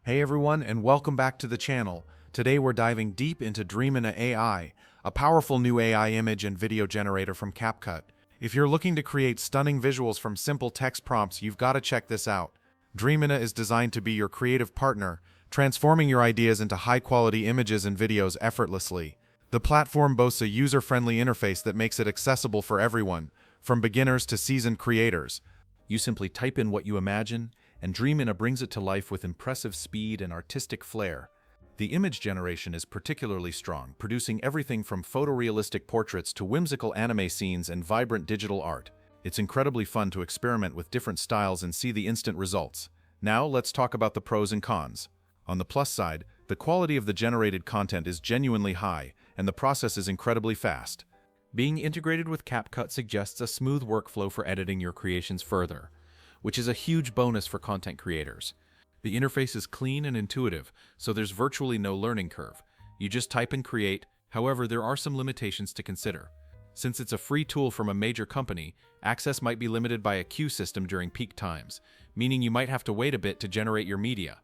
Hey everyone, and welcome back to the channel. Today we're diving deep into Dreamina AI, a powerful new AI image and video generator from CapCut. If you're looking to create stunning visuals from simple text prompts, you've got to check this out. Dreamina is designed to be your creative partner, transforming your ideas into high-quality images and videos effortlessly. The platform boasts a user-friendly interface that makes it accessible for everyone, from beginners to seasoned creators. You simply type in what you imagine, and Dreamina brings it to life with impressive speed and artistic flair. The image generation is particularly strong, producing everything from photorealistic portraits to whimsical anime scenes and vibrant digital art. It's incredibly fun to experiment with different styles and see the instant results. Now, let's talk about the pros and cons. On the plus side, the quality of the generated content is genuinely high, and the process is incredibly fast. Being integrated with CapCut suggests a smooth workflow for editing your creations further, which is a huge bonus for content creators. The interface is clean and intuitive, so there's virtually no learning curve. You just type and create. However, there are some limitations to consider. Since it's a free tool from a major company, access might be limited by a queue system during peak times, meaning you might have to wait a bit to generate your media.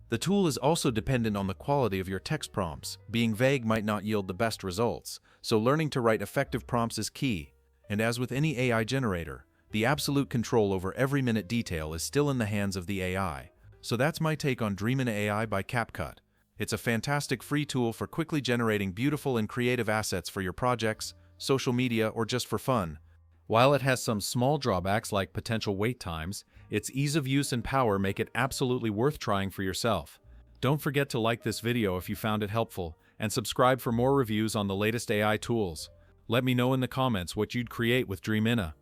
The tool is also dependent on the quality of your text prompts. Being vague might not yield the best results, so learning to write effective prompts is key. And as with any AI generator, the absolute control over every minute detail is still in the hands of the AI. So that's my take on Dreamina AI by CapCut. It's a fantastic free tool for quickly generating beautiful and creative assets for your projects, social media, or just for fun. While it has some small drawbacks like potential wait times, its ease of use and power make it absolutely worth trying for yourself. Don't forget to like this video if you found it helpful, and subscribe for more reviews on the latest AI tools. Let me know in the comments what you'd create with Dreamina.